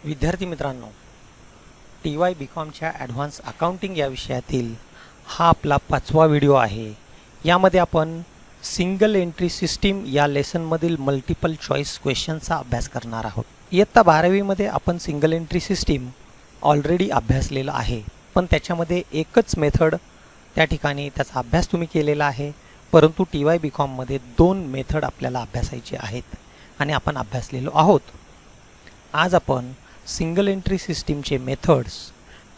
विद्यार्थी मित्रांनो, TY BComच्या advance accounting या विषयातील हा आपला 5वा व्हिडिओ आहे. यामध्ये आपण सिंगल एंट्री सिस्टीम या लेसनमधील मल्टिपल चॉईस क्वेश्चनचा अभ्यास करणार आहोत. इयत्ता 12वीमध्ये आपण सिंगल एंट्री सिस्टीम ऑलरेडी अभ्यासलेला आहे, पण त्याच्यामध्ये एकच मेथड त्या ठिकाणी त्याचा अभ्यास तुम्ही केलेला आहे. परंतु TY BComमध्ये 2 मेथड आपल्याला अभ्यासायचे आहेत आणि आपण अभ्यासलेलो आहोत. आज आपण सिंगल एंट्री सिस्टीमचे मेथड्स,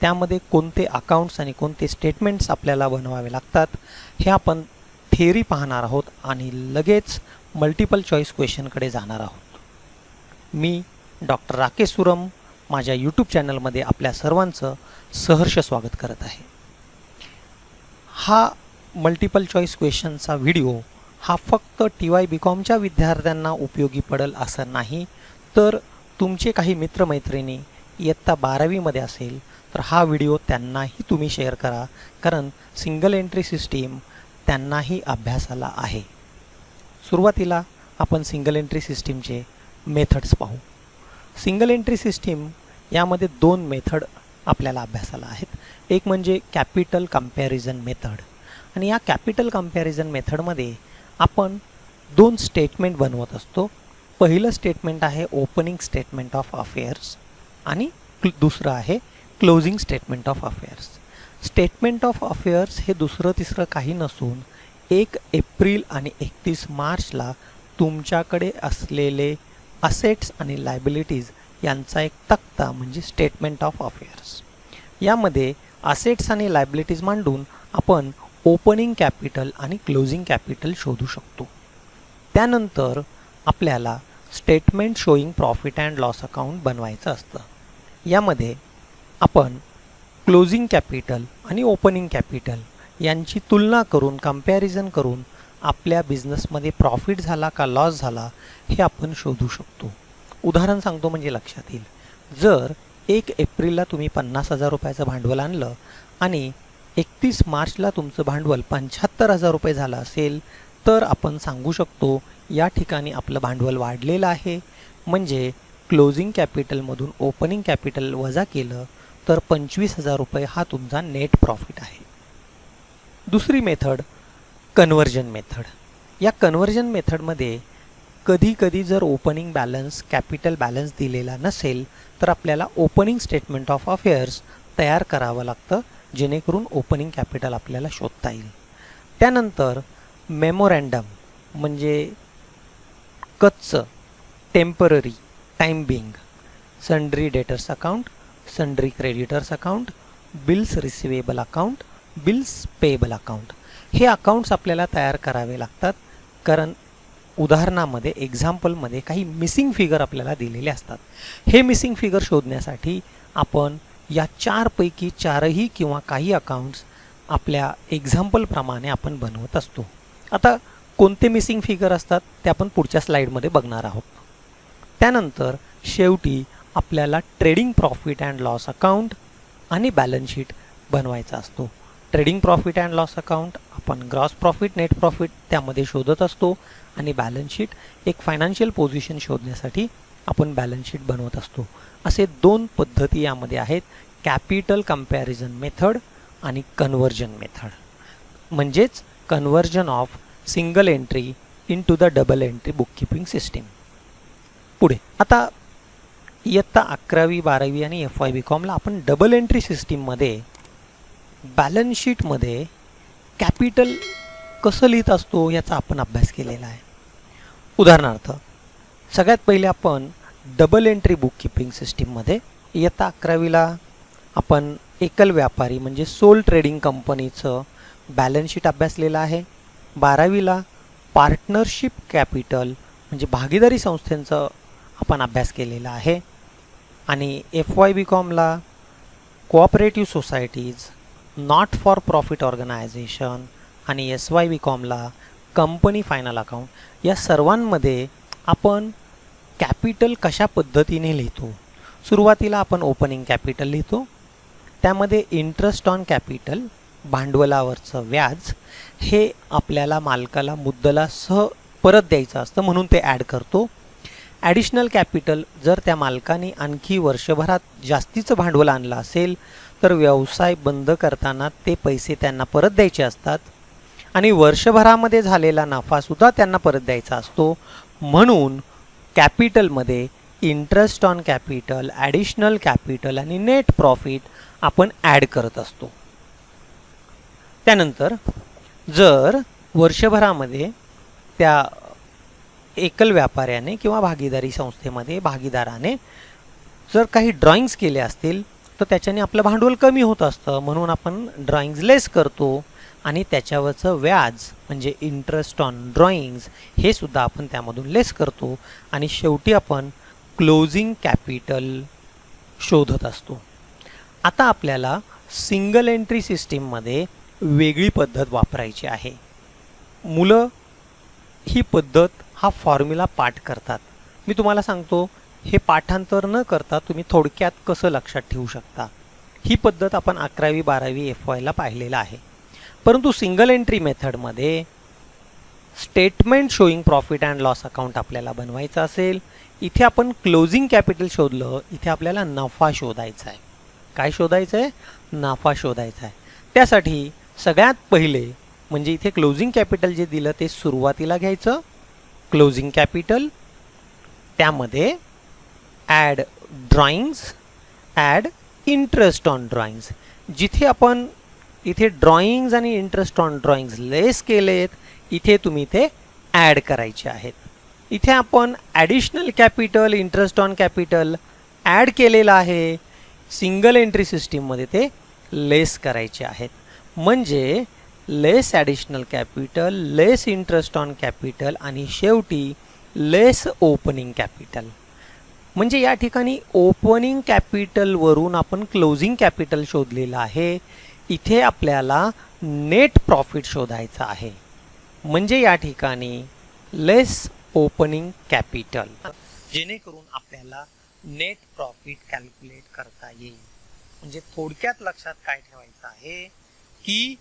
त्यामध्ये कोणते अकाउंट्स आणि कोणते स्टेटमेंट्स आपल्याला बनवावे लागतात हे आपण थिअरी पाहणार आहोत आणि लगेच मल्टिपल चॉईस क्वेश्चनकडे जाणार आहोत. मी डॉक्टर राकेश सुरम माझ्या यूट्यूब चॅनलमध्ये आपल्या सर्वांचं सहर्ष स्वागत करत आहे. हा मल्टिपल चॉईस क्वेश्चनचा व्हिडिओ हा फक्त TY BComच्या विद्यार्थ्यांना उपयोगी पडेल असं नाही, तर तुमचे काही मित्रमैत्रिणी इयत्ता 12वीमध्ये असेल तर हा व्हिडिओ त्यांनाही तुम्ही शेअर करा, कारण सिंगल एंट्री सिस्टीम त्यांनाही अभ्यासाला आहे. सुरुवातीला आपण सिंगल एंट्री सिस्टीमचे मेथड्स पाहू. सिंगल एंट्री सिस्टीम यामध्ये 2 मेथड आपल्याला अभ्यासाला आहेत. एक म्हणजे कॅपिटल कंपॅरिझन मेथड, आणि या कॅपिटल कंपॅरिझन मेथडमध्ये आपण 2 स्टेटमेंट बनवत असतो. पहिलं स्टेटमेंट आहे ओपनिंग स्टेटमेंट ऑफ अफेअर्स आणि दुसरं आहे closing statement of affairs. Statement of affairs हे दुसरं तिसरं काही नसून 1 एप्रिल आणि 31 मार्चला तुमच्याकडे असलेले असेट्स आणि लायबिलिटीज यांचा एक तक्ता म्हणजे स्टेटमेंट ऑफ अफेअर्स. यामध्ये असेट्स आणि लायबिलिटीज मांडून आपण ओपनिंग कॅपिटल आणि क्लोजिंग कॅपिटल शोधू शकतो. त्यानंतर आपल्याला statement showing profit and loss account बनवायचं असतं. यामध्ये आपण क्लोजिंग कॅपिटल आणि ओपनिंग कॅपिटल यांची तुलना करून, कंपॅरिझन करून आपल्या बिझनेसमध्ये प्रॉफिट झाला का लॉस झाला हे आपण शोधू शकतो. उदाहरण सांगतो म्हणजे लक्षात येईल. जर 1 एप्रिलला तुम्ही 50,000 रुपयाचं भांडवल आणलं आणि 31 मार्चला तुमचं भांडवल 75,000 रुपये झालं असेल, तर आपण सांगू शकतो या ठिकाणी आपलं भांडवल वाढलेलं आहे, म्हणजे क्लोजिंग कॅपिटलमधून ओपनिंग कॅपिटल वजा केलं तर 25,000 रुपये हा तुमचा नेट प्रॉफिट आहे. दुसरी मेथड कन्व्हर्जन मेथड. या कन्व्हर्जन मेथडमध्ये कधी जर ओपनिंग बॅलन्स कॅपिटल बॅलन्स दिलेला नसेल तर आपल्याला ओपनिंग स्टेटमेंट ऑफ अफेअर्स तयार करावं लागतं, जेणेकरून ओपनिंग कॅपिटल आपल्याला शोधता येईल. त्यानंतर मेमोरँडम म्हणजे कच्चं, temporary, time being, sundry debtors account, sundry creditors account, bills receivable account, bills payable account हे अकाउंट्स आपल्याला तयार करावे लागतात, कारण उदाहरणामध्ये एक्झाम्पलमध्ये काही मिसिंग फिगर आपल्याला दिलेले असतात. हे मिसिंग फिगर शोधण्यासाठी आपण या 4 पैकी 4ही किंवा काही अकाउंट्स आपल्या एक्झाम्पलप्रमाणे आपण बनवत असतो. आता कोणते मिसिंग फिगर असतात ते आपण पुढच्या स्लाईडमध्ये बघणार आहोत. त्यानंतर शेवटी आपल्याला trading profit and loss account आणि बॅलन्स शीट बनवायचा असतो. Trading profit and loss account आपण ग्रॉस प्रॉफिट, नेट प्रॉफिट त्यामध्ये शोधत असतो, आणि बॅलन्स शीट एक फायनान्शियल पोझिशन शोधण्यासाठी आपण बॅलन्स शीट बनवत असतो. असे 2 पद्धती यामध्ये आहेत, कॅपिटल कंपॅरिझन मेथड आणि कन्व्हर्जन मेथड, म्हणजेच conversion of single entry into the double entry bookkeeping system. पुढे आता इयत्ता 11वी 12वी आणि FY BComला आपण डबल एंट्री सिस्टीममध्ये बॅलन्स शीटमध्ये कॅपिटल कसं लिहित असतो याचा आपण अभ्यास केलेला आहे. उदाहरणार्थ सगळ्यात पहिले आपण डबल एंट्री बुककीपिंग सिस्टीममध्ये इयत्ता 11वीला आपण एकल व्यापारी म्हणजे सोल ट्रेडिंग कंपनीचं बॅलन्स शीट अभ्यासलेलं आहे. 12वीला पार्टनरशिप कॅपिटल म्हणजे भागीदारी संस्थेचं आपण अभ्यास केलेला आहे, आणि FY BComला cooperative societies, not for profit organisation आणि SY BComला कंपनी फायनल अकाउंट या सर्वांमध्ये आपण कॅपिटल कशा पद्धतीने लिहितो. सुरुवातीला आपण ओपनिंग कॅपिटल लिहितो, त्यामध्ये इंटरेस्ट ऑन कॅपिटल भांडवलावरचं व्याज हे आपल्याला मालकाला मुद्दलासह परत द्यायचं असतं म्हणून ते ॲड करतो. ॲडिशनल कॅपिटल जर त्या मालकाने आणखी वर्षभरात जास्तीचं भांडवल आणलं असेल तर व्यवसाय बंद करताना ते पैसे त्यांना परत द्यायचे असतात आणि वर्षभरामध्ये झालेला नफासुद्धा त्यांना परत द्यायचा असतो. म्हणून कॅपिटलमध्ये interest on capital, additional capital आणि नेट प्रॉफिट आपण ॲड करत असतो. त्यानंतर जर वर्षभरामध्ये त्या एकल व्यापाऱ्याने किंवा भागीदारी संस्थेमध्ये भागीदाराने जर काही ड्रॉइंग्स केले असतील तर त्याच्याने आपलं भांडवल कमी होत असतं, म्हणून आपण ड्रॉइंग्ज लेस करतो आणि त्याच्यावरचं व्याज म्हणजे इंटरेस्ट ऑन ड्रॉइंग्ज हे सुद्धा आपण त्यामधून लेस करतो आणि शेवटी आपण क्लोजिंग कॅपिटल शोधत असतो. आता आपल्याला सिंगल एंट्री सिस्टीममध्ये वेगळी पद्धत वापरायची आहे. मुलं ही पद्धत हा फॉर्म्युला पाठ करतात. मी तुम्हाला सांगतो हे पाठांतर न करता तुम्ही थोडक्यात कसं लक्षात ठेवू शकता. ही पद्धत आपण 11वी 12वी FYला पाहिलेलं आहे. परंतु सिंगल एंट्री मेथडमध्ये statement showing profit and loss account आपल्याला बनवायचं असेल, इथे आपण क्लोजिंग कॅपिटल शोधलं, इथे आपल्याला नफा शोधायचा आहे. काय शोधायचं आहे? नफा शोधायचा आहे. त्यासाठी सगळ्यात पहिले म्हणजे इथे क्लोजिंग कॅपिटल जे दिलं ते सुरुवातीला घ्यायचं. क्लोजिंग कॅपिटल, त्यामध्ये add drawings, add interest on drawings. जिथे आपण इथे ड्रॉइंग्ज आणि इंटरेस्ट ऑन ड्रॉइंग्ज लेस केलेत, इथे तुम्ही ते ॲड करायचे आहेत. इथे आपण additional capital, interest on capital add केलेलं आहे. सिंगल एंट्री सिस्टीममध्ये ते लेस करायचे आहेत. म्हणजे less additional capital, less interest on capital आणि शेवटी लेस ओपनिंग कॅपिटल. म्हणजे या ठिकाणी ओपनिंग कॅपिटलवरून आपण क्लोजिंग कॅपिटल शोधलेलं आहे. इथे आपल्याला नेट प्रॉफिट शोधायचा आहे. म्हणजे या ठिकाणी लेस ओपनिंग कॅपिटल, जेणेकरून आपल्याला नेट प्रॉफिट कॅल्क्युलेट करता येईल. म्हणजे थोडक्यात लक्षात काय ठेवायचं आहे की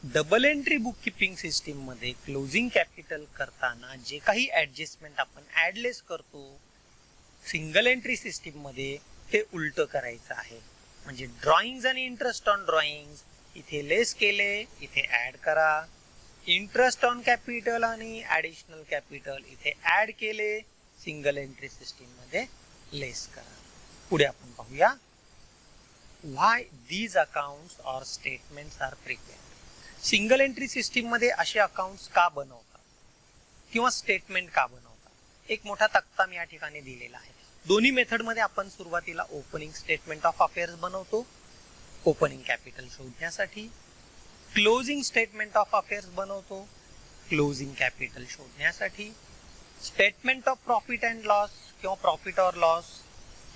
डबल एंट्री बुक किपिंग सिस्टीममध्ये क्लोजिंग कॅपिटल करताना जे काही ॲडजस्टमेंट आपण ॲडलेस करतो, सिंगल एंट्री सिस्टीममध्ये ते उलटं करायचं आहे. म्हणजे ड्रॉइंग्ज आणि इंटरेस्ट ऑन ड्रॉइंग्ज इथे लेस केले, इथे ॲड करा. इंटरेस्ट ऑन कॅपिटल आणि ॲडिशनल कॅपिटल इथे ॲड केले, सिंगल एंट्री सिस्टीममध्ये लेस करा. पुढे आपण पाहूया why these accounts or statements are prepared. Single entry सिस्टीममध्ये असे अकाउंट्स का बनवतात किंवा स्टेटमेंट का बनवतात. एक मोठा तक्ता मी या ठिकाणी दिलेला आहे. दोन्ही मेथडमध्ये आपण सुरुवातीला ओपनिंग स्टेटमेंट ऑफ अफेअर्स बनवतो ओपनिंग कॅपिटल शोधण्यासाठी. क्लोजिंग स्टेटमेंट ऑफ अफेअर्स बनवतो क्लोजिंग कॅपिटल शोधण्यासाठी. Statement of profit and loss किंवा प्रॉफिट ऑर लॉस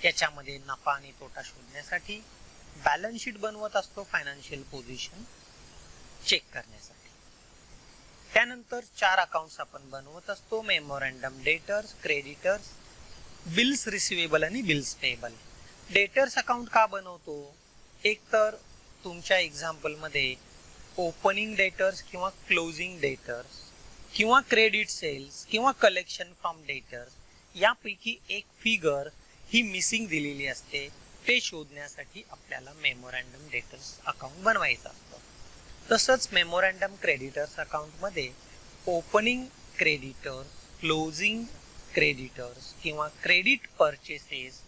याच्यामध्ये नफा आणि तोटा शोधण्यासाठी. बॅलन्स शीट बनवत असतो फायनान्शियल पोझिशन चेक करण्यासाठी. त्यानंतर 4 अकाउंट्स आपण बनवत असतो. Memorandum debtors, creditors, bills receivable आणि बिल्स पेएबल. डेटर्स अकाउंट का बनवतो? एक तर तुमच्या एक्झाम्पलमध्ये ओपनिंग डेटर्स किंवा क्लोजिंग डेटर्स किंवा क्रेडिट सेल्स किंवा कलेक्शन फ्रॉम डेटर्स यापैकी एक फिगर ही मिसिंग दिलेली असते. ते शोधण्यासाठी आपल्याला मेमोरँडम डेटर्स अकाउंट बनवायचं असतं. तसंच मेमोरँडम क्रेडिटर्स अकाउंटमध्ये ओपनिंग क्रेडिटर्स, क्लोजिंग क्रेडिटर्स किंवा क्रेडिट परचेसेस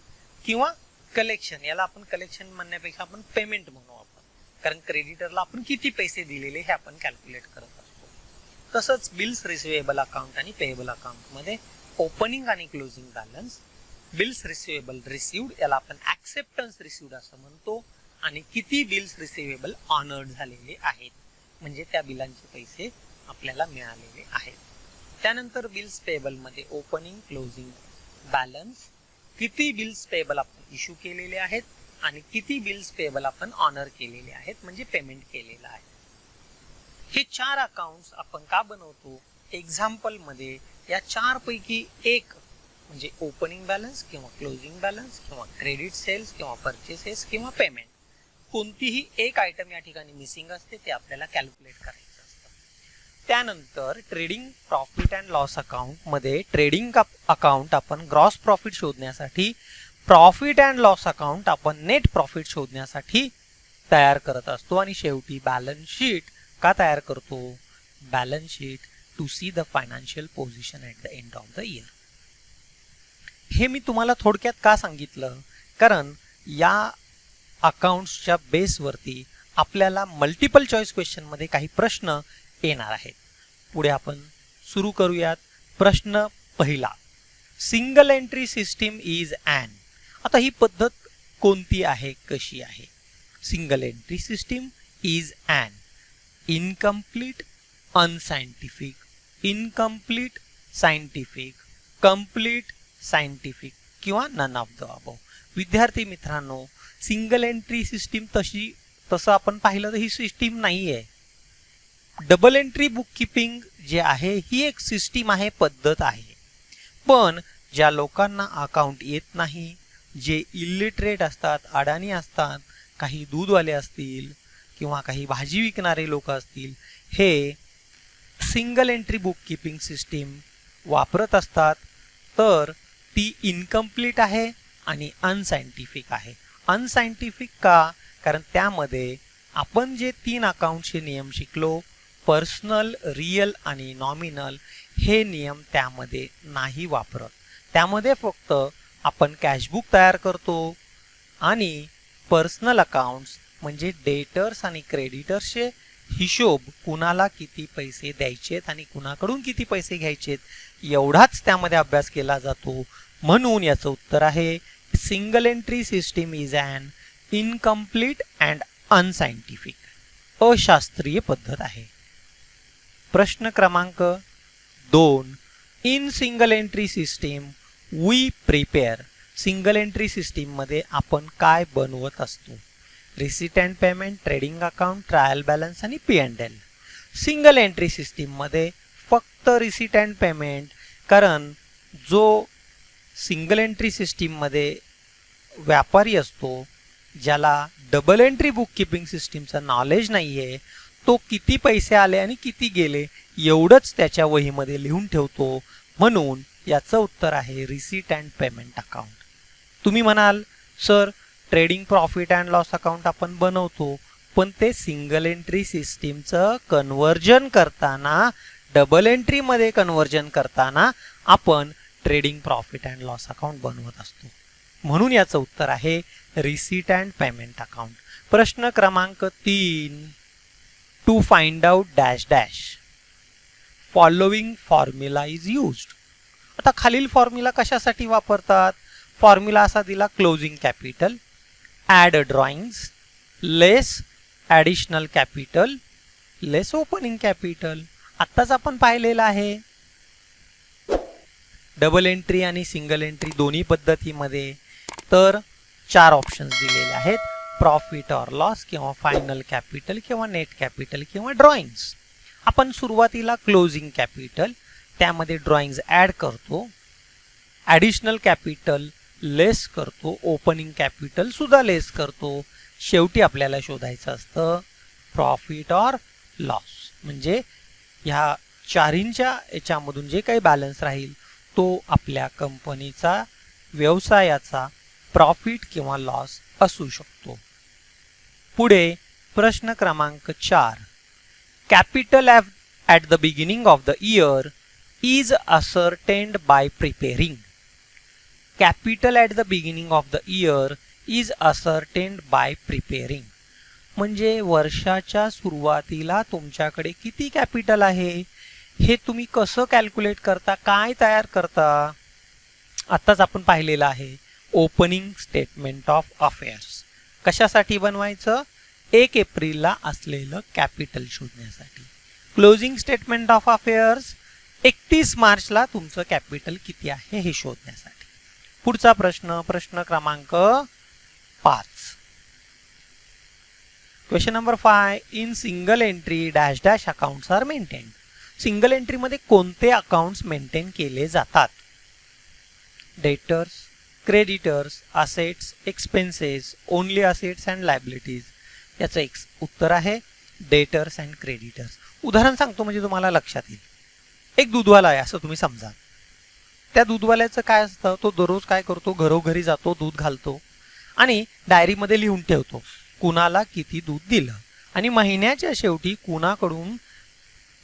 किंवा कलेक्शन, याला आपण कलेक्शन म्हणण्यापेक्षा आपण पेमेंट म्हणू आपण, कारण क्रेडिटरला आपण किती पैसे दिलेले हे आपण कॅल्क्युलेट करत असतो. तसंच बिल्स रिसिवेबल अकाउंट आणि पेएबल अकाउंटमध्ये ओपनिंग आणि closing balance, bills receivable received याला आपण ॲक्सेप्टन्स रिसिव्ड असं म्हणतो, आणि किती बिल्स रिसिवेबल ऑनर्ड झालेले आहेत म्हणजे त्या बिलांचे पैसे आपल्याला मिळालेले आहेत. त्यानंतर बिल्स पेएबल मध्ये ओपनिंग क्लोजिंग बॅलन्स, किती बिल्स पेएबल आपण इश्यू केलेले आहेत आणि किती बिल्स पेएबल आपण ऑनर केलेले आहेत म्हणजे पेमेंट केलेलं आहे. हे 4 अकाउंट्स आपण का बनवतो? एक्झाम्पल मध्ये या 4 पैकी एक म्हणजे ओपनिंग बॅलन्स किंवा क्लोजिंग बॅलन्स किंवा क्रेडिट सेल्स किंवा परचेसेस किंवा पेमेंट, कोणतीही एक आयटम या ठिकाणी मिसिंग असते, ते आपल्याला कॅल्क्युलेट करायचं असतं. त्यानंतर trading profit and loss account मध्ये ट्रेडिंग अकाउंट आपण ग्रॉस प्रॉफिट शोधण्यासाठी, प्रॉफिट अँड लॉस अकाउंट आपण नेट प्रॉफिट शोधण्यासाठी तयार करत असतो आणि शेवटी बॅलन्स शीट का तयार करतो? Balance sheet to see the financial position at the end of the year. हे मी तुम्हाला थोडक्यात का सांगितलं? कारण या अकाउंट्सच्या बेसवरती आपल्याला मल्टिपल चॉईस क्वेश्चनमध्ये काही प्रश्न येणार आहेत. पुढे आपण सुरू करूयात. प्रश्न पहिला, single entry system is an. आता ही पद्धत कोणती आहे, कशी आहे? Single entry system is an incomplete, unscientific, incomplete scientific, complete scientific किंवा नन ऑफ द अबव. विद्यार्थी मित्रांनो, सिंगल एंट्री सिस्टीम तसं आपण पाहिलं तर ही सिस्टीम नाही आहे. डबल एंट्री बुक किपिंग जे आहे ही एक सिस्टीम आहे, पद्धत आहे. पण ज्या लोकांना अकाउंट येत नाही, जे इलिटरेट असतात, अडाणी असतात, काही दूधवाले असतील किंवा काही भाजी विकणारे लोक असतील, हे single entry book keeping system वापरत असतात. तर ती इनकम्प्लीट आहे आणि अनसायंटिफिक आहे. अनसायंटिफिक का? कारण त्यामध्ये आपण जे 3 अकाउंटचे नियम शिकलो, पर्सनल, रियल आणि नॉमिनल, हे नियम त्यामध्ये नाही वापरत. त्यामध्ये फक्त आपण कॅशबुक तयार करतो आणि पर्सनल अकाउंट्स म्हणजे डेटर्स आणि क्रेडिटर्सचे हिशोब, कुणाला किती पैसे द्यायचेत आणि कुणाकडून किती पैसे घ्यायचेत, एवढाच त्यामध्ये अभ्यास केला जातो. म्हणून याचं उत्तर आहे single entry system is an incomplete and unscientific, अशास्त्रीय पद्धत आहे. प्रश्न क्रमांक 2, in single entry system we prepare. Single entry system मध्ये आपण काय बनवत असतो? Receipt and payment, trading account, trial balance आणि P&L. सिंगल एंट्री सिस्टीम मध्ये फक्त रिसीट अँड पेमेंट, कारण जो सिंगल एंट्री सिस्टीम मध्ये व्यापारी असतो, ज्याला डबल एंट्री बुक किपिंग सिस्टीमचं नॉलेज नाहीये, तो किती पैसे आले आणि किती गेले एवढंच त्याच्या वहीमध्ये लिहून ठेवतो. म्हणून याचं उत्तर आहे रिसीट अँड पेमेंट अकाउंट. तुम्ही म्हणाल sir, trading profit and loss account आपण बनवतो, पण ते सिंगल एंट्री सिस्टीमचं कन्व्हर्जन करताना, डबल एंट्रीमध्ये कन्व्हर्जन करताना आपण trading profit and loss account बनवत असतो. म्हणून याचं उत्तर आहे रिसीट अँड पेमेंट अकाउंट. प्रश्न क्रमांक 3, to find out dash dash following formula is used. आता खालील फॉर्म्युला कशासाठी वापरतात? फॉर्म्युला असा दिला, closing capital, add drawings, less additional capital, less opening capital. आत्ताच आपण पाहिलेलं आहे. डबल एंट्री आणि सिंगल एंट्री दोन्ही पद्धतीमध्ये तर 4 ऑप्शन्स दिलेले आहेत, प्रॉफिट ऑर लॉस किंवा फायनल कॅपिटल किंवा नेट कॅपिटल किंवा ड्रॉइंग्स. आपण सुरुवातीला क्लोजिंग कॅपिटल, त्यामध्ये ड्रॉइंग्स ॲड करतो, ॲडिशनल कॅपिटल लेस करतो, ओपनिंग कॅपिटल सुद्धा लेस करतो. शेवटी आपल्याला शोधायचं असतं प्रॉफिट ऑर लॉस, म्हणजे ह्या चारींच्या याच्यामधून जे काही बॅलन्स राहील तो आपल्या कंपनीचा, व्यवसायाचा प्रॉफिट किंवा लॉस असू शकतो. पुढे प्रश्न क्रमांक 4, capital at the beginning of the year is ascertained by preparing. Capital at the beginning of the year is ascertained by preparing म्हणजे वर्षाच्या सुरुवातीला तुमच्याकडे किती कॅपिटल आहे हे तुम्ही कसं कॅल्क्युलेट करता, काय तयार करता? आत्ताच आपण पाहिलेलं आहे, ओपनिंग स्टेटमेंट ऑफ अफेअर्स. कशासाठी बनवायचं? 1 एप्रिलला असलेलं कॅपिटल शोधण्यासाठी. क्लोजिंग स्टेटमेंट ऑफ अफेअर्स 31 मार्चला तुमचं कॅपिटल किती आहे हे शोधण्यासाठी. पुढचा प्रश्न, प्रश्न क्रमांक 5. Question number 5, in single entry dash dash accounts are maintained. Single entry मध्ये कोणते अकाउंट्स मेंटेन केले जातात? Debtors, creditors, assets, expenses, only assets and liabilities. याचं उत्तर आहे डेटर्स अँड क्रेडिटर्स. उदाहरण सांगतो म्हणजे तुम्हाला लक्षात येईल. एक दूधवाला आहे असं तुम्ही समजा. त्या दूधवाल्याचं काय असतं, तो दररोज काय करतो, घरोघरी जातो, दूध घालतो आणि डायरीमध्ये लिहून ठेवतो कुणाला किती दूध दिलं आणि महिन्याच्या शेवटी कुणाकडून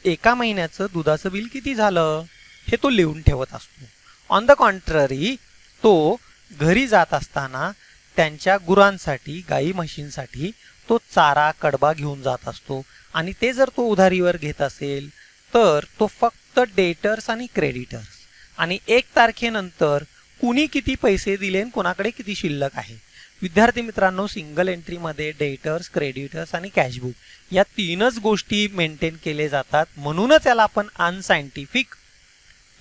एका महिन्याचं दुधाचं बिल किती झालं हे तो लिहून ठेवत असतो. ऑन द कॉन्ट्ररी तो घरी जात असताना त्यांच्या गुरांसाठी, गाई म्हशींसाठी तो चारा कडबा घेऊन जात असतो आणि ते जर तो उधारीवर घेत असेल तर तो फक्त डेटर्स आणि क्रेडिटर्स आणि 1 तारखेनंतर कुणी किती पैसे दिले आणि कोणाकडे किती शिल्लक आहे. विद्यार्थी मित्रांनो, सिंगल एंट्रीमध्ये डेटर्स, क्रेडिटर्स आणि कॅशबुक या 3च गोष्टी मेंटेन केले जातात. म्हणूनच याला आपण unscientific,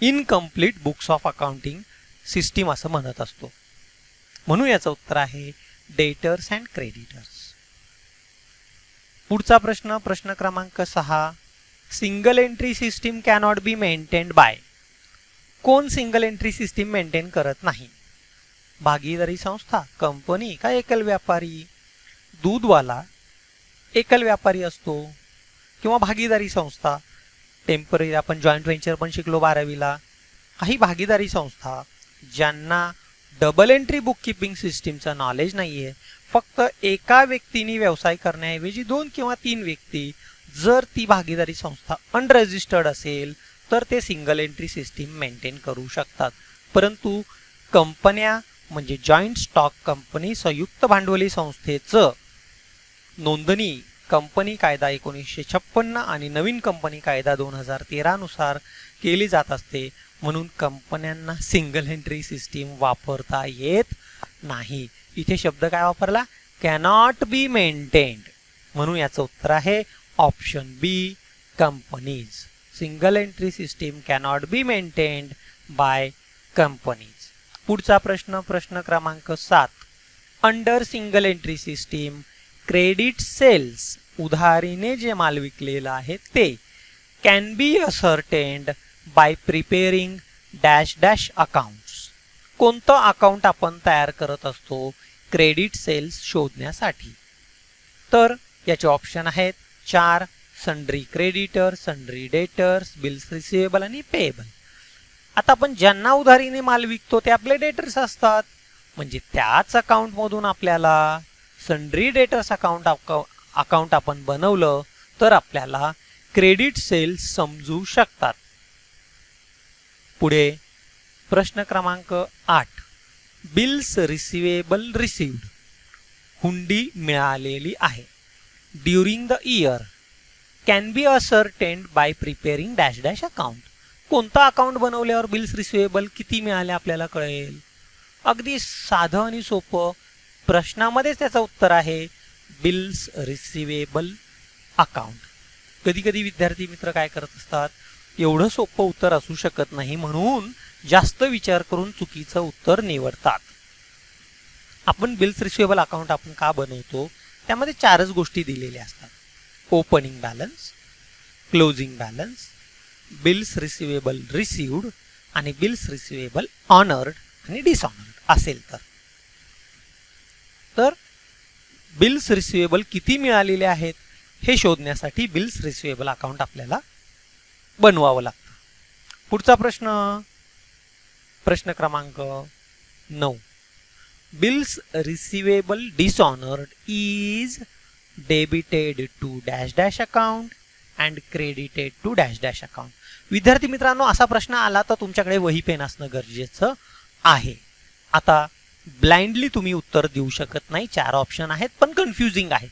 incomplete books of accounting system असं म्हणत असतो. म्हणून याचं उत्तर आहे डेटर्स अँड क्रेडिटर्स. पुढचा प्रश्न, प्रश्न क्रमांक 6. Single entry system cannot be maintained bye. कोण सिंगल एंट्री सिस्टीम मेंटेन करत नाही? भागीदारी संस्था, कंपनी का एकल व्यापारी? दूधवाला एकल व्यापारी असतो किंवा भागीदारी संस्था. टेम्पररी आपण जॉईंट व्हेंचर पण शिकलो 12वीला. काही भागीदारी संस्था ज्यांना डबल एंट्री बुक किपिंग सिस्टीमचं नॉलेज नाहीये, फक्त एका व्यक्तीने व्यवसाय करण्याऐवजी 2 किंवा 3 व्यक्ती, जर ती भागीदारी संस्था अनरजिस्टर्ड असेल तर ते सिंगल एंट्री सिस्टीम मेंटेन करू शकतात. परंतु कंपन्या म्हणजे जॉईंट स्टॉक कंपनी, संयुक्त भांडवली संस्थेचं नोंदणी कंपनी कायदा 1956 आणि नवीन कंपनी कायदा 2013 नुसार केली जात असते. म्हणून कंपन्यांना सिंगल एंट्री सिस्टीम वापरता येत नाही. इथे शब्द काय वापरला? Cannot be maintained. म्हणून याचं उत्तर आहे option B, companies. Single entry system cannot be maintained by companies. पुढचा प्रश्न, प्रश्न क्रमांक 7. Under single entry system credit sales, उधारीने जे माल विकलेला आहे ते, can be ascertained by preparing dash dash accounts. कोणतं अकाउंट आपण तयार करत असतो क्रेडिट सेल्स शोधण्यासाठी? तर याचे ऑप्शन आहेत 4. Sundry creditors, sundry debtors, bills receivable आणि पेएबल. आता आपण ज्यांना उधारीने माल विकतो ते आपले डेटर्स असतात. म्हणजे त्याच अकाउंटमधून आपल्याला सन्ड्री डेटर्स अकाउंट आपण बनवलं तर आपल्याला क्रेडिट सेल्स समजू शकतात. पुढे प्रश्न क्रमांक 8. बिल्स रिसिवेबल रिसिव्ड, हुंडी मिळालेली आहे, during the year can be ascertained by preparing dash dash account. कोणतं अकाउंट बनवल्यावर बिल्स रिसिवेबल किती मिळाले आपल्याला कळेल? अगदी साधं आणि सोपं. प्रश्नामध्येच त्याचं उत्तर आहे बिल्स रिसिवेबल अकाउंट. कधी कधी विद्यार्थी मित्र काय करत असतात, एवढं सोपं उत्तर असू शकत नाही म्हणून जास्त विचार करून चुकीचं उत्तर निवडतात. आपण बिल्स रिसिवेबल अकाउंट आपण का बनवतो? त्यामध्ये 4च गोष्टी दिलेल्या असतात. Opening balance, closing balance, bills receivable received आणि बिल्स रिसिवेबल ऑनर्ड आणि डिसऑनर्ड असेल तर बिल्स रिसिवेबल किती मिळालेले आहेत हे शोधण्यासाठी बिल्स रिसिवेबल अकाउंट आपल्याला बनवावं लागतं. पुढचा प्रश्न, प्रश्न क्रमांक 9. Bills receivable dishonoured is debited to dash dash account and credited to dash dash account. विद्यार्थी मित्रांनो, असा प्रश्न आला तर तुमच्याकडे वही पेन असणं गरजेचं आहे. आता ब्लाइंडली तुम्ही उत्तर देऊ शकत नाही. 4 ऑप्शन आहेत पण कन्फ्युजिंग आहेत.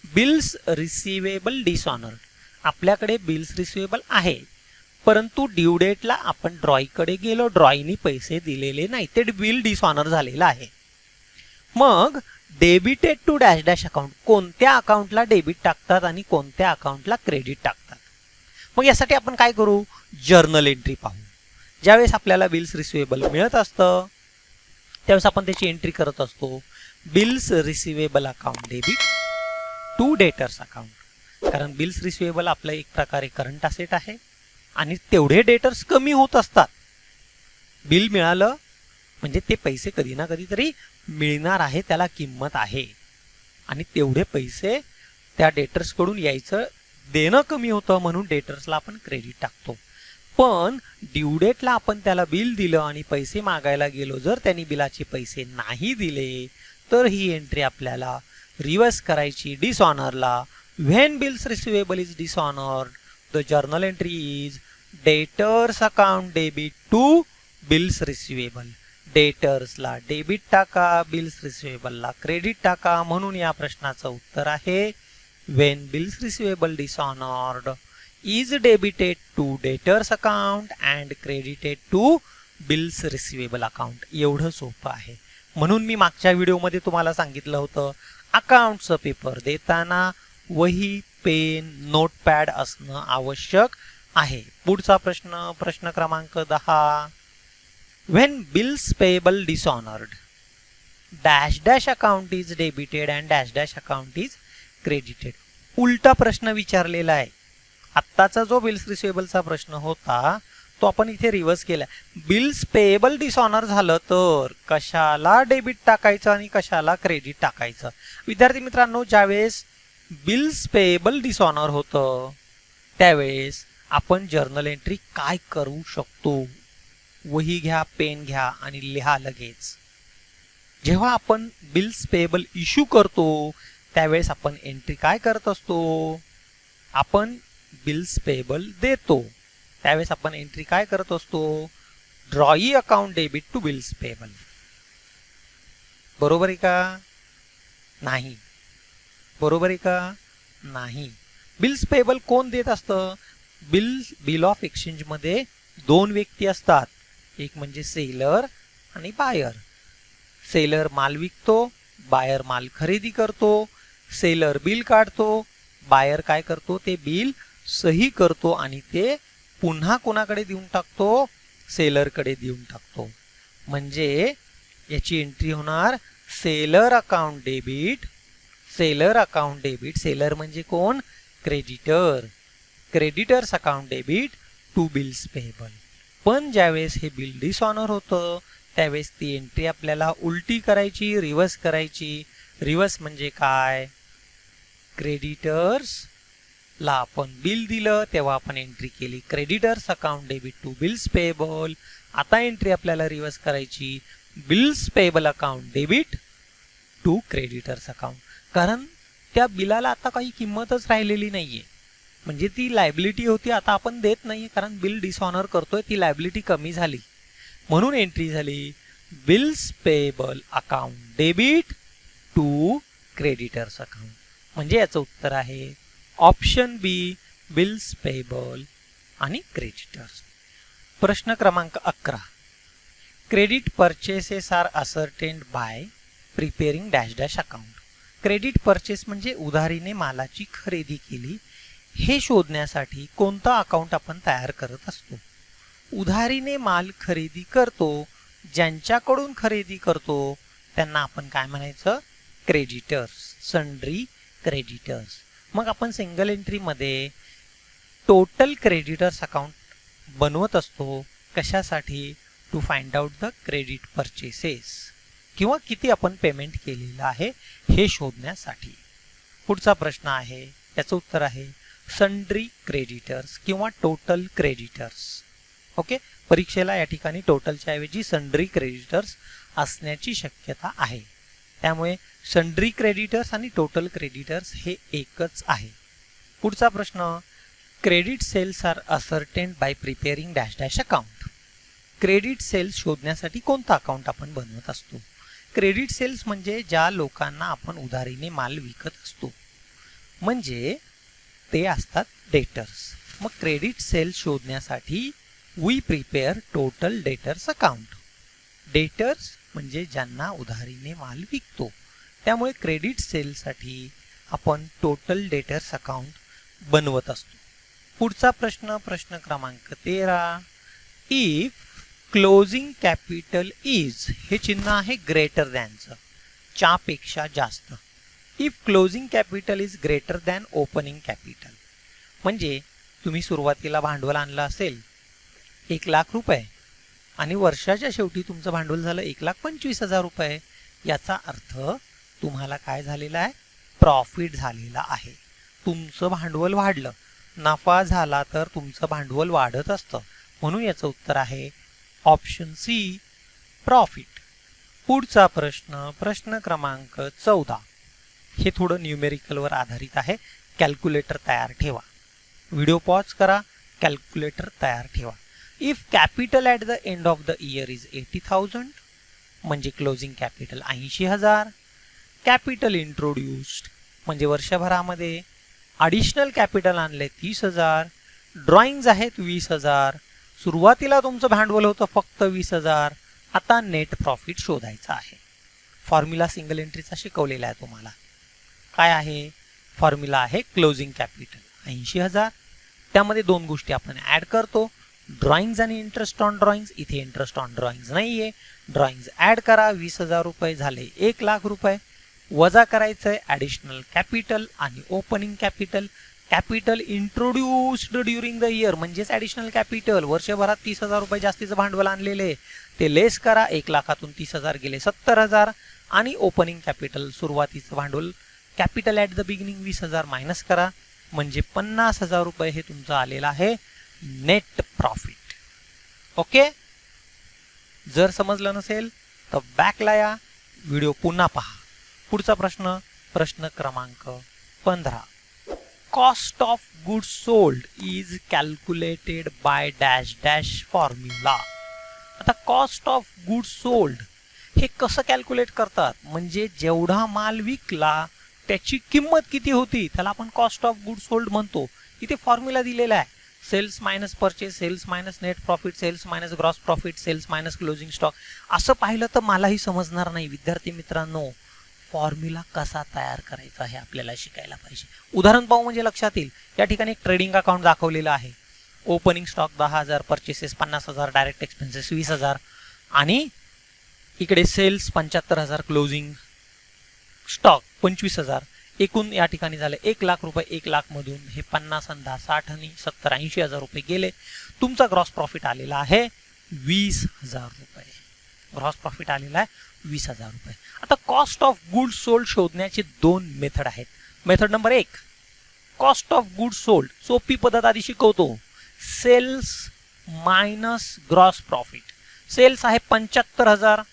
बिल्स रिसिवेबल डिसऑनर्ड, आपल्याकडे बिल्स रिसिवेबल आहे परंतु ड्यू डेटला आपण ड्रॉईकडे गेलो, ड्रॉईनी पैसे दिलेले नाही, ते बिल डिसऑनर झालेलं आहे. मग debited to dash dash account, कोणत्या अकाउंटला डेबिट टाकतात आणि कोणत्या अकाउंटला क्रेडिट टाकतात? मग यासाठी आपण काय करू? जर्नल एंट्री पाहू. ज्यावेळेस आपल्याला बिल्स रिसिवेबल मिळत असतं त्यावेळेस आपण त्याची एंट्री करत असतो bills receivable account debit to debtors account. कारण बिल्स रिसिवेबल आपलं एक प्रकारे करंट असेट आहे आणि तेवढे डेटर्स कमी होत असतात. बिल मिळालं म्हणजे ते पैसे कधी ना कधीतरी मिळणार आहे, त्याला किंमत आहे आणि तेवढे पैसे त्या डेटर्सकडून यायचं देणं कमी होतं म्हणून डेटर्सला आपण क्रेडिट टाकतो. पण ड्यू डेटला आपण त्याला बिल दिलं आणि पैसे मागायला गेलो, जर त्यांनी बिलाचे पैसे नाही दिले तर ही एंट्री आपल्याला रिव्हर्स करायची डिसऑनरला. When bills receivable is dishonoured the journal entry is debtors account debit to bills receivable. डेटर्सला डेबिट टाका, बिल्स रिसिवेबलला क्रेडिट टाका. म्हणून या प्रश्नाचं उत्तर आहे when bills receivable dishonored is debited to debtors account and credited to bills receivable account. एवढं सोपं आहे. म्हणून मी मागच्या व्हिडिओमध्ये तुम्हाला सांगितलं होतं अकाउंटचं पेपर देताना वही, पेन, नोटपॅड असणं आवश्यक आहे. पुढचा प्रश्न क्रमांक 10. when bills payable dishonored dash dash account is debited and dash dash account is credited. उलटा प्रश्न विचारलेला आहे. आत्ताचा जो बिल्स रिसिवेबलचा प्रश्न होता तो आपण इथे रिव्हर्स केला. बिल्स पेएबल डिसऑनर झालं तर कशाला डेबिट टाकायचं आणि कशाला क्रेडिट टाकायचं. विद्यार्थी मित्रांनो, ज्यावेळेस बिल्स पेएबल डिसऑनर होतं त्यावेळेस आपण जर्नल एंट्री काय करू शकतो? वही घ्या, पेन घ्या आणि लिहा लगेच. जेव्हा आपण बिल्स पेएबल इश्यू करतो त्यावेळेस आपण एंट्री काय करत असतो? आपण बिल्स पेएबल देतो त्यावेळेस आपण एंट्री काय करत असतो? Drawee account debit to bills payable. बरोबर आहे का? नाही. बरोबर आहे का? नाही. बिल्स पेएबल कोण देत असतं? बिल ऑफ एक्सचेंज मध्ये दोन व्यक्ती असतात, एक म्हणजे सेलर आणि बायर. सेलर माल विकतो, बायर माल खरेदी करतो. सेलर बिल काढतो, बायर काय करतो? ते बिल सही करतो आणि ते पुन्हा कोणाकडे देऊन टाकतो? सेलरकडे देऊन टाकतो. म्हणजे याची एंट्री होणार seller account debit. Seller account debit. Seller म्हणजे कोण? Creditor. Creditors account debit to bills payable. पण ज्यावेळेस हे बिल डिसऑनर होतं त्यावेळेस ती एंट्री आपल्याला उलटी करायची, रिव्हर्स करायची. रिव्हर्स म्हणजे काय? क्रेडिटर्सला आपण बिल दिलं तेव्हा आपण एंट्री केली creditors account debit to bills payable. आता एंट्री आपल्याला रिव्हर्स करायची bills payable account debit to creditors account. कारण त्या बिलाला आता काही किंमतच राहिलेली नाहीये, म्हणजे ती लायबिलिटी होती, आता आपण देत नाही कारण बिल डिसऑनर करतोय, ती लायबिलिटी कमी झाली म्हणून एंट्री झाली bills payable account debit to creditors account. म्हणजे याचं उत्तर आहे ऑप्शन बी, बिल्स पेएबल आणि क्रेडिटर्स. प्रश्न क्रमांक 11. Credit purchases are ascertained by preparing dash dash account. Credit purchase म्हणजे उधारीने मालाची खरेदी केली हे शोधण्यासाठी कोणतं अकाउंट आपण तयार करत असतो? उधारीने माल खरेदी करतो, ज्यांच्याकडून खरेदी करतो त्यांना आपण काय म्हणायचं? क्रेडिटर्स. Sundry creditors. मग आपण सिंगल एंट्रीमध्ये टोटल क्रेडिटर्स अकाउंट बनवत असतो. कशासाठी? To find out the credit purchases, किंवा किती आपण पेमेंट केलेलं आहे हे शोधण्यासाठी. पुढचा प्रश्न आहे, याचं उत्तर आहे सन्ड्री क्रेडिटर्स किंवा टोटल क्रेडिटर्स. ओके, परीक्षेला या ठिकाणी टोटलच्या ऐवजी सन्ड्री क्रेडिटर्स असण्याची शक्यता आहे. त्यामुळे सन्ड्री क्रेडिटर्स आणि टोटल क्रेडिटर्स हे एकच आहे. पुढचा प्रश्न, credit sales are ascertained by preparing dash dash account. Credit sales शोधण्यासाठी कोणतं अकाउंट आपण बनवत असतो? क्रेडिट सेल्स म्हणजे ज्या लोकांना आपण उधारीने माल विकत असतो, म्हणजे ते असतात डेटर्स. मग क्रेडिट सेल्स शोधण्यासाठी we prepare total debtors account. Debtors म्हणजे ज्यांना उधारीने माल विकतो, त्यामुळे क्रेडिट सेलसाठी आपण टोटल डेटर्स अकाउंट बनवत असतो. पुढचा प्रश्न क्रमांक 13. इफ क्लोजिंग कॅपिटल इज, हे चिन्ह आहे ग्रेटर दॅनचं, च्यापेक्षा जास्त. If closing capital is greater than opening capital, म्हणजे तुम्ही सुरुवातीला भांडवल आणलं असेल 1,00,000 रुपये आणि वर्षाच्या शेवटी तुमचं भांडवल झालं 1,25,000 रुपये, याचा अर्थ तुम्हाला काय झालेला आहे? प्रॉफिट झालेला आहे. तुमचं भांडवल वाढलं, नफा झाला तर तुमचं भांडवल वाढत असतं. म्हणून याचं उत्तर आहे ऑप्शन सी, प्रॉफिट. पुढचा प्रश्न, प्रश्न क्रमांक 14. हे थोडं न्यूमेरिकलवर आधारित आहे. कॅल्क्युलेटर तयार ठेवा. व्हिडिओ पॉज करा, कॅल्क्युलेटर तयार ठेवा. If capital at the end of the year is 80,000 म्हणजे क्लोजिंग कॅपिटल 80,000. कॅपिटल इंट्रोड्युस्ड म्हणजे वर्षभरामध्ये ॲडिशनल कॅपिटल आणले 30,000. ड्रॉइंग्ज आहेत 20,000. सुरुवातीला तुमचं भांडवल होतं फक्त 20,000. आता नेट प्रॉफिट शोधायचा आहे. फॉर्म्युला सिंगल एंट्रीचा शिकवलेला आहे तुम्हाला. काय आहे फॉर्म्युला? आहे क्लोजिंग कॅपिटल 80,000. त्यामध्ये दोन गोष्टी आपण ॲड करतो, ड्रॉइंग्ज आणि इंटरेस्ट ऑन ड्रॉइंग्ज. इथे इंटरेस्ट ऑन ड्रॉइंग्ज नाही आहे. ड्रॉइंग्ज ॲड करा, 20,000 रुपये झाले 1,00,000 रुपये. वजा करायचं आहे ॲडिशनल कॅपिटल आणि opening capital. Capital introduced during the year म्हणजेच ॲडिशनल कॅपिटल. वर्षभरात 30,000 रुपये जास्तीचं भांडवल आणलेले ते लेस करा. 1,00,000तून 30,000 गेले 70,000. आणि ओपनिंग कॅपिटल सुरुवातीचं भांडवल capital at the beginning 20,000 minus करा म्हणजे 50,000 रुपये हे तुमचं आलेलं आहे नेट प्रॉफिट. ओके. जर समजलं नसेल तर बॅकला या, व्हिडिओ पुन्हा पहा. पुढचा प्रश्न, प्रश्न क्रमांक 15. Cost of goods sold is calculated bye dash dash formula. आता कॉस्ट ऑफ गुड्स सोल्ड हे कसं कॅल्क्युलेट करतात? म्हणजे जेवढा माल विकला त्याची किंमत किती होती त्याला आपण कॉस्ट ऑफ गुड्स सोल्ड म्हणतो. इथे फॉर्म्युला दिलेला आहे, sales minus purchase, sales minus net profit, sales minus gross profit, sales minus closing stock. असं पाहिलं तर मलाही समजणार नाही. विद्यार्थी मित्रांनो, फॉर्म्युला कसा तयार करायचा हे आपल्याला शिकायला पाहिजे. उदाहरण पाहू म्हणजे लक्षात येईल. या ठिकाणी एक ट्रेडिंग अकाउंट दाखवलेलं आहे. Opening stock 10,000, purchases 50,000, direct expenses 20,000 आणि इकडे सेल्स 75,000, क्लोजिंग स्टॉक 25,000. एकूण या ठिकाणी झाले 1,00,000 रुपये. 1,00,000 मधून हे 50 आणि 10 60 आणि 70 80,000 रुपये गेले. तुमचा ग्रॉस प्रॉफिट आलेला आहे 20,000 रुपये. ग्रॉस प्रॉफिट आलेला आहे 20,000 रुपये. आता कॉस्ट ऑफ गुड्स सोल्ड शोधण्याचे दोन मेथड आहेत. Method number 1, cost of goods sold. सोपी पद्धत आधी शिकवतो. Sales minus gross profit. Sales आहे 75,000,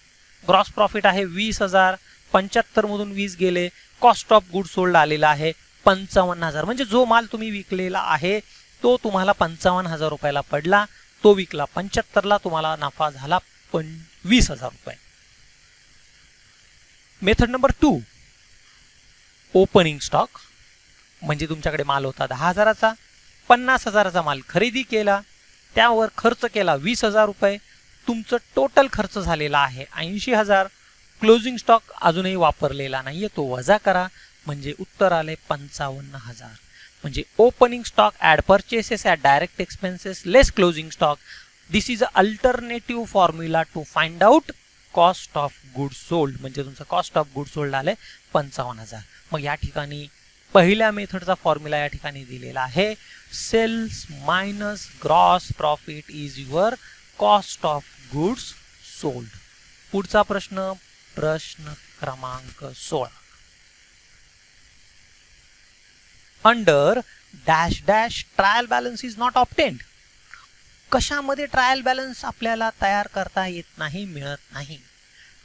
ग्रॉस प्रॉफिट आहे 20,000. 75 मधून 20 गेले, कॉस्ट ऑफ गुड्स सोल्ड आलेला आहे 55,000. म्हणजे जो माल तुम्ही विकलेला आहे तो तुम्हाला 55,000 रुपयाला पडला. तो विकला 75ला, तुम्हाला नफा झाला 20,000 रुपये. Method number 2, opening stock. म्हणजे तुमच्याकडे माल होता 10,000चा, 50,000चा माल खरेदी केला, त्यावर खर्च केला 20,000 रुपये. तुमचं टोटल खर्च झालेला आहे 80,000. क्लोजिंग स्टॉक अजूनही वापरलेला नाहीये, तो वजा करा म्हणजे उत्तर आले 55,000. म्हणजे opening stock add purchases at direct expenses less closing stock. This is a alternative formula to find out cost of goods sold. म्हणजे तुमचं कॉस्ट ऑफ गुड्स सोल्ड आले 55,000. मग या ठिकाणी पहिल्या मेथडचा फॉर्म्युला या ठिकाणी दिलेला आहे. Sales minus gross profit is your cost of goods sold. पुढचा प्रश्न, प्रश्न क्रमांक 16. Under dash dash trial balance is not obtained. कशामध्ये ट्रायल बॅलन्स आपल्याला तयार करता येत नाही, मिळत नाही?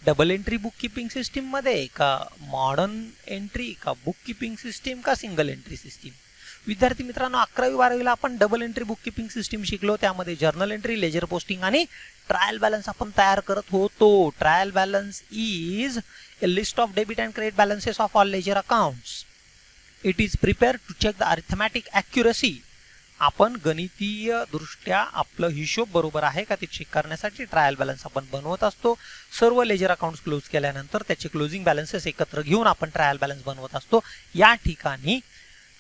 Double entry book keeping system मध्ये का मॉडर्न एंट्री का बुक कीपिंग सिस्टीम का सिंगल एंट्री सिस्टीम? विद्यार्थी मित्रांनो, 11वी 12वीला आपण double entry book keeping system शिकलो. त्यामध्ये जर्नल एंट्री, लेजर पोस्टिंग आणि ट्रायल बॅलन्स आपण तयार करत होतो. Trial balance is a list of debit and credit balances of all ledger accounts. It is prepare to check the arithmetic accuracy. आपण गणितीय दृष्ट्या आपलं हिशोब बरोबर आहे का ते चेक करण्यासाठी ट्रायल बॅलन्स आपण बनवत असतो. सर्व लेजर अकाउंट्स क्लोज केल्यानंतर त्याचे क्लोजिंग बॅलन्सेस एकत्र घेऊन आपण ट्रायल बॅलन्स बनवत असतो. या ठिकाणी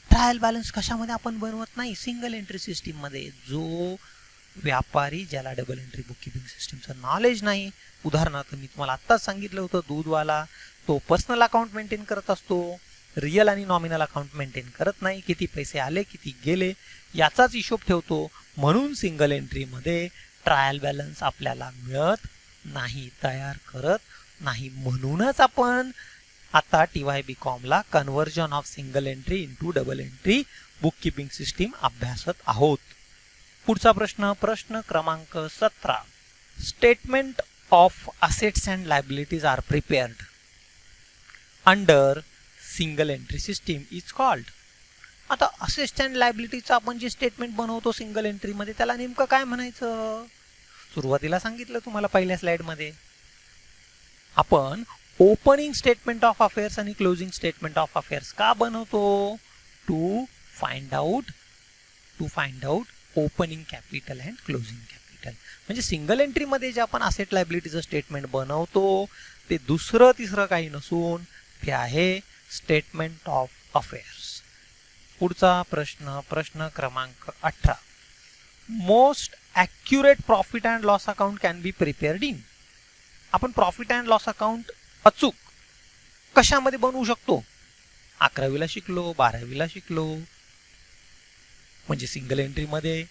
ट्रायल बॅलन्स कशामध्ये आपण बनवत नाही, सिंगल एंट्री सिस्टीम मध्ये. जो व्यापारी ज्याला डबल एंट्री बुक कीपिंग सिस्टीमचं नॉलेज नाही, उदाहरणार्थ मी तुम्हाला आत्ताच सांगितलं होतं दूधवाला, तो पर्सनल अकाउंट मेंटेन करत असतो, रिअल आणि नॉमिनल अकाउंट मेंटेन करत नाही. किती पैसे आले किती गेले याचाच हिशोब ठेवतो. म्हणून सिंगल एंट्रीमध्ये ट्रायल बॅलन्स आपल्याला मिळत नाही, तयार करत नाही. म्हणूनच आपण आता TY-BCom ला conversion of single entry into double entry book keeping system अभ्यासत आहोत. पुढचा प्रश्न क्रमांक 17. Statement of assets and liabilities are prepared under single entry system is called. आता असेट्स अँड लायबिलिटीजचं आपण जे स्टेटमेंट बनवतो सिंगल एंट्रीमध्ये त्याला नेमकं काय म्हणायचं. सुरुवातीला सांगितलं तुम्हाला पहिल्या स्लाइडमध्ये. आपण ओपनिंग स्टेटमेंट ऑफ अफेअर्स आणि क्लोजिंग स्टेटमेंट ऑफ अफेअर्स का बनवतो. To find out opening capital and closing capital. म्हणजे सिंगल एंट्रीमध्ये जे आपण असेट लायबिलिटीचं स्टेटमेंट बनवतो ते दुसरं तिसरं काही नसून ते आहे स्टेटमेंट ऑफ अफेअर्स. पुढचा प्रश्न क्रमांक 18. Most accurate profit and loss account can be prepared in. आपण प्रॉफिट अँड लॉस अकाउंट अचूक कशामध्ये बनवू शकतो. 11वीला शिकलो, 12वीला शिकलो. म्हणजे सिंगल एंट्रीमध्ये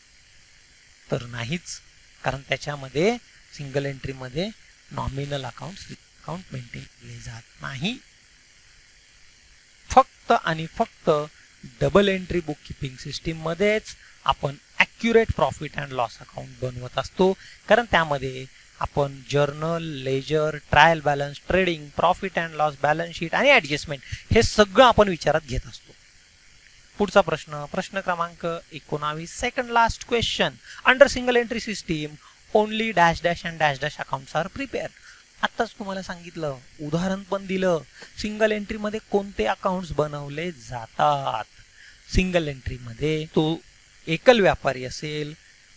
तर नाहीच, कारण त्याच्यामध्ये सिंगल एंट्रीमध्ये नॉमिनल अकाउंट मेंटेन केले जात नाही. फक्त आणि फक्त double entry book keeping system मध्येच आपण accurate profit and loss account बनवत असतो, कारण त्यामध्ये आपण journal, ledger, trial balance, trading, profit and loss, balance sheet आणि ॲडजस्टमेंट हे सगळं आपण विचारात घेत असतो. पुढचा प्रश्न क्रमांक 19. Second last question. Under single entry system only dash dash and dash dash accounts are prepared. आत्ताच तुम्हाला सांगितलं, उदाहरण पण दिलं, सिंगल एंट्रीमध्ये कोणते अकाउंट्स बनवले जातात. सिंगल एंट्रीमध्ये तो एकल व्यापारी असेल,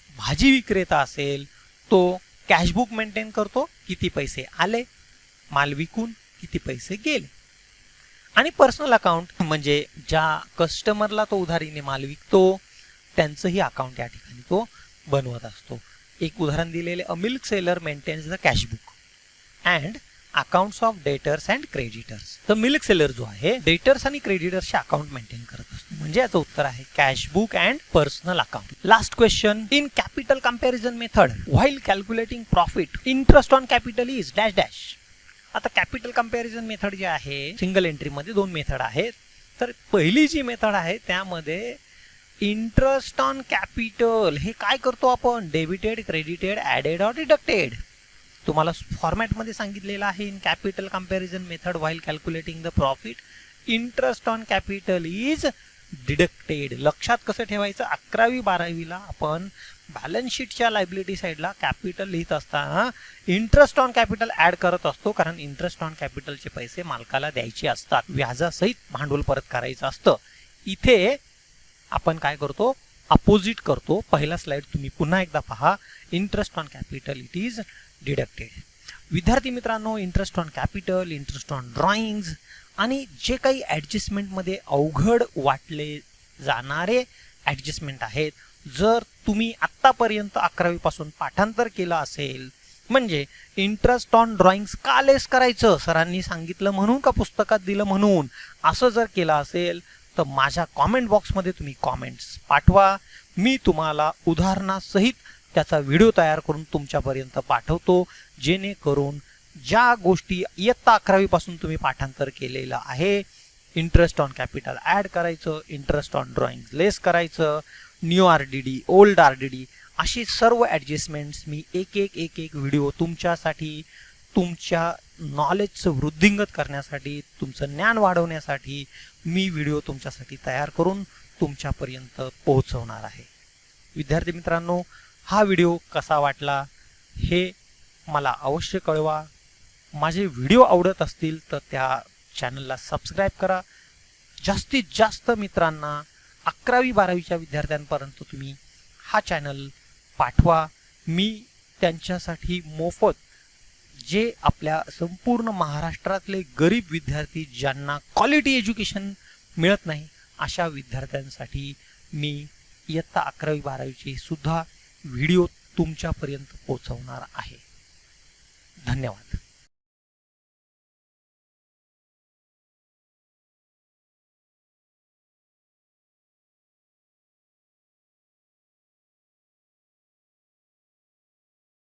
भाजी विक्रेता असेल, तो कॅशबुक मेंटेन करतो, किती पैसे आले, माल विकून किती पैसे गेले. आणि पर्सनल अकाउंट म्हणजे ज्या कस्टमरला तो उधारीने माल विकतो त्यांचंही अकाउंट या ठिकाणी तो बनवत असतो. एक उदाहरण दिलेले, a milk seller maintains the cashbook and accounts of debtors and creditors. तर मिल्क सेलर जो आहे डेटर्स आणि क्रेडिटर्सचे अकाउंट मेंटेन करत असतो. म्हणजे याचं उत्तर आहे cashbook and personal account. Last question. In capital comparison method while calculating profit interest on capital is dash dash. आता कॅपिटल कंपॅरिझन मेथड जे आहे सिंगल एंट्रीमध्ये 2 मेथड आहेत. तर पहिली जी मेथड आहे त्यामध्ये इंटरेस्ट ऑन कॅपिटल हे काय करतो आपण, debited, credited, added or deducted. तुम्हाला फॉर्मॅटमध्ये सांगितलेलं आहे in capital comparison method while calculating the profit interest on capital is deducted. लक्षात कसं ठेवायचं, 11वी 12वीला आपण बॅलन्स शीटच्या लायबिलिटी साईडला कॅपिटल लिहित असताना इंटरेस्ट ऑन कॅपिटल ऍड करत असतो, कारण इंटरेस्ट ऑन कॅपिटलचे पैसे मालकाला द्यायचे असतात, व्याजासहित भांडवल परत करायचं असतं. इथे आपण काय करतो, अपोजिट करतो. पहिला स्लाइड तुम्ही पुन्हा एकदा पहा. Interest on capital it is deducted. विद्यार्थी मित्रांनो, interest on capital, interest on drawings आणि जे काही ॲडजस्टमेंटमध्ये अवघड वाटले जाणारे ॲडजस्टमेंट आहेत, जर तुम्ही आत्तापर्यंत 11वी पासून पाठांतर केलं असेल, म्हणजे इंटरेस्ट ऑन ड्रॉइंग्स का लेस करायचं सरांनी सांगितलं म्हणून का पुस्तकात दिलं म्हणून, असं जर केलं असेल तर माझ्या कॉमेंट बॉक्समध्ये तुम्ही कॉमेंट्स पाठवा. मी तुम्हाला उदाहरणासहित त्याचा व्हिडिओ तयार करून तुमच्यापर्यंत पाठवतो, जेणेकरून ज्या गोष्टी इयत्ता 11वी पासून तुम्ही पाठांतर केलेलं आहे, इंटरेस्ट ऑन कॅपिटल ॲड करायचं, इंटरेस्ट ऑन ड्रॉइंग लेस करायचं, न्यू आरडीडी, ओल्ड आरडीडी, अशी सर्व ॲडजस्टमेंट्स मी एक व्हिडिओ तुमच्यासाठी, तुमच्या नॉलेजचं वृद्धिंगत करण्यासाठी, तुमचं ज्ञान वाढवण्यासाठी मी व्हिडिओ तुमच्यासाठी तयार करून तुमच्यापर्यंत पोहोचवणार आहे. विद्यार्थी मित्रांनो, हा व्हिडिओ कसा वाटला हे मला अवश्य कळवा. माझे व्हिडिओ आवडत असतील तर त्या चॅनलला सबस्क्राईब करा. जास्तीत जास्त मित्रांना 11वी 12वीच्या विद्यार्थ्यांपर्यंत तुम्ही हा चॅनल पाठवा. मी त्यांच्यासाठी मोफत, जे आपल्या संपूर्ण महाराष्ट्रातले गरीब विद्यार्थी ज्यांना क्वालिटी एज्युकेशन मिळत नाही अशा विद्यार्थ्यांसाठी मी इयत्ता 11वी 12वीचे सुद्धा व्हिडिओ तुमच्यापर्यंत पोहोचवणार आहे. धन्यवाद.